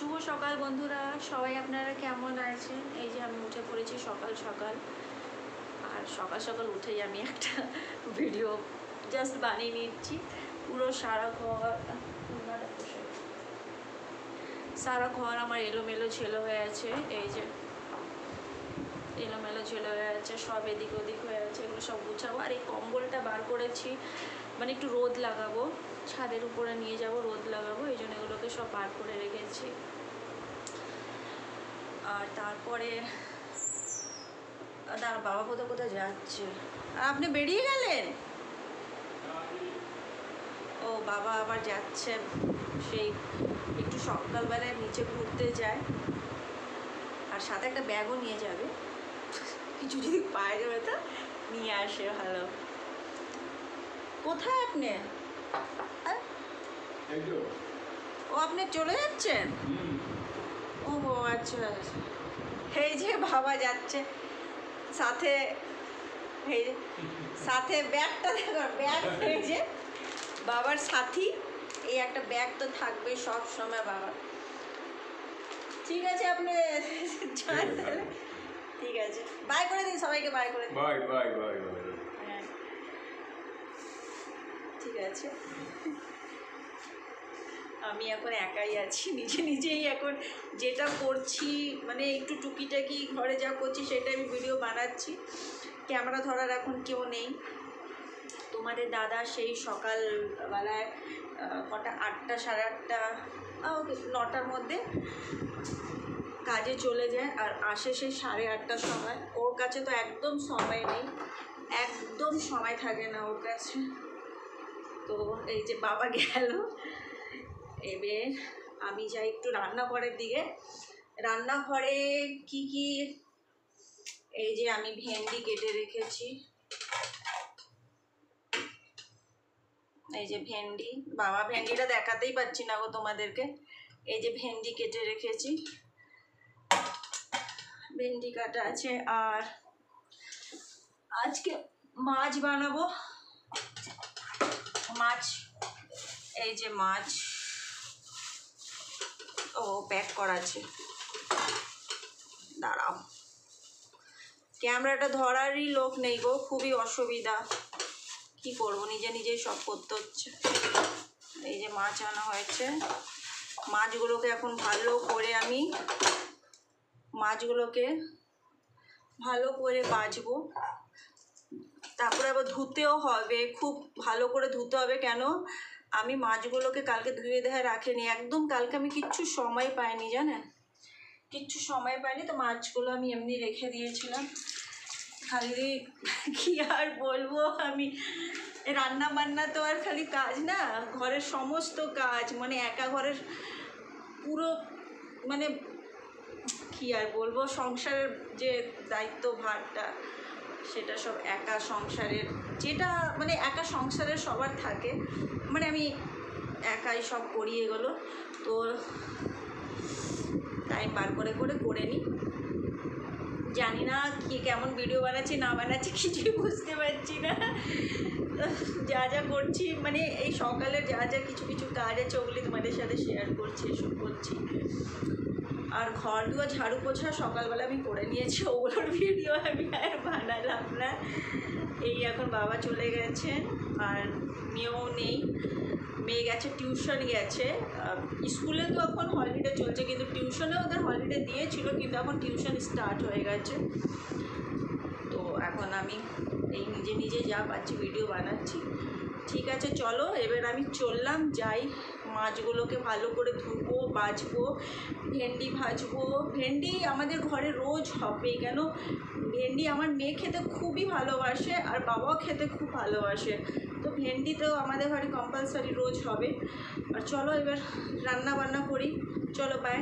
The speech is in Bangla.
শুভ সকাল বন্ধুরা, সবাই আপনারা কেমন আছেন? এই যে আমি উঠে পড়েছি সকাল সকাল, আর সকাল সকাল উঠেই আমি একটা ভিডিও জাস্ট বানিয়ে নিচ্ছি। পুরো সারা ঘর আমার এলোমেলো ছেলো হয়ে আছে। এই যে এলোমেলো ছেলে হয়ে আছে, সব এদিক ওদিক হয়ে আছে, এগুলো সব গুছাবো। আর এই কম্বলটা বার করেছি, মানে একটু রোদ লাগাবো, ছাদের উপরে নিয়ে যাব, রোদ লাগাবো, এই জন্য এগুলোকে সব বার করে রেখেছি। আর তারপরে তার বাবা কোথাও কোথাও যাচ্ছে। আর আপনি বেরিয়ে গেলেন? ও বাবা আবার যাচ্ছে, সেই একটু সকালবেলায় নিচে ঘুরতে যায়, আর সাথে একটা ব্যাগও নিয়ে যাবে, কিছু যদি পায় যাবে তো নিয়ে আসে। ভালো। কোথায় আপনি? ও আপনি চলে যাচ্ছেন? ও আচ্ছা আচ্ছা। এই যে বাবা যাচ্ছে, সাথে এই যে সাথে ব্যাগটা দেখো, ব্যাগ, এই যে বাবার সাথী, এই একটা ব্যাগ তো থাকবে সব সময় বাবার। ঠিক আছে, আপনি যান তাহলে। ঠিক আছে, বাই করে দিন সবাইকে, বাই করে দিন। Bye bye bye bye. হ্যাঁ ঠিক আছে। আমি এখন একাই আছি, নিজেই এখন যেটা করছি, মানে একটু টুকিটাকি ঘরে যা করছি সেটা আমি ভিডিও বানাচ্ছি। ক্যামেরা ধরার এখন কেউ নেই। তোমাদের দাদা সেই সকালবেলায় কটা 8টা সাড়ে 8টা, ওকে 9টার মধ্যে কাজে চলে যায়, আর আসে সেই 8:30টার সময়। ওর কাছে তো একদম সময় নেই, একদম সময় থাকে না ওর কাছে। তো এই যে বাবা গেল, এবার আমি যাই একটু রান্নাঘরের দিকে। রান্নাঘরে কি কি, এই যে আমি ভেন্ডি কেটে রেখেছি, এই যে ভেন্ডি, বাবা ভেন্ডিটা দেখাতেই পাচ্ছি না গো তোমাদেরকে। এই যে ভেন্ডি কেটে রেখেছি, ভেন্ডি কাটা আছে। আর আজকে মাছ বানাবো, মাছ, এই যে মাছ, ও প্যাক করা আছে। দাঁড়াও, ক্যামেরাটা ধরারই লোক নেই গো, খুবই অসুবিধা, কি করবো, নিজেই সব করতে হচ্ছে। এই যে মাছ আনা হয়েছে, মাছগুলোকে এখন ভালো করে আমি ভালো করে বাছবো, তারপরে আবার ধুতেও হবে, খুব ভালো করে ধুতে হবে। কেন, আমি মাছগুলোকে কালকে ধুয়ে দেওয়া রাখিনি, একদম কালকে আমি কিচ্ছু সময় পাইনি, জানেন, কিচ্ছু সময় পাইনি। তো মাছগুলো আমি এমনি রেখে দিয়েছিলাম। খালি কি আর বলবো, আমি রান্না বান্না তো আর খালি কাজ না, ঘরের সমস্ত কাজ, মানে একা ঘরের পুরো, মানে কি আর বলবো, সংসারের যে দায়িত্ব ভারটা, সেটা সব একা সংসারের, যেটা মানে একা সংসারের সবার থাকে, মানে আমি একাই সব করি এগুলো। তো টাইম বার করে নিই। জানি না কি কেমন ভিডিও বানাচ্ছি না বানাচ্ছি, কিছুই বুঝতে পারছি না। যা করছি, মানে এই সকালের যা কিছু কাজ আছে, ওগুলি তোমাদের সাথে শেয়ার করছি, এসব করছি। আর ঘর দুয়ার ঝাড়ু পোছা সকালবেলা আমি করে নিয়েছি, ওগুলোর ভিডিও আমি আর বানালাম না। এই এখন বাবা চলে গেছেন, আর মেয়েও নেই, মেয়ে গেছে টিউশন গেছে। স্কুলে তো এখন হলিডে চলছে, কিন্তু টিউশনে ওদের হলিডে দিয়েছিল, কিন্তু এখন টিউশন স্টার্ট হয়ে গেছে। তো এখন আমি এই নিজে যা পাচ্ছি ভিডিও বানাচ্ছি। ঠিক আছে, চলো এবার আমি চললাম, যাই মাছগুলোকে ভালো করে ধুবো, বাছবো, ভেন্ডি ভাজবো। ভেন্ডি আমাদের ঘরে রোজ হবে, কেন, ভেন্ডি আমার মেয়ে খেতে খুবই ভালোবাসে, আর বাবাও খেতে খুব ভালোবাসে, তো ভেন্ডি তো আমাদের ঘরে কম্পালসারি রোজ হবে। আর চলো এবার রান্না বান্না করি, চলো বাই।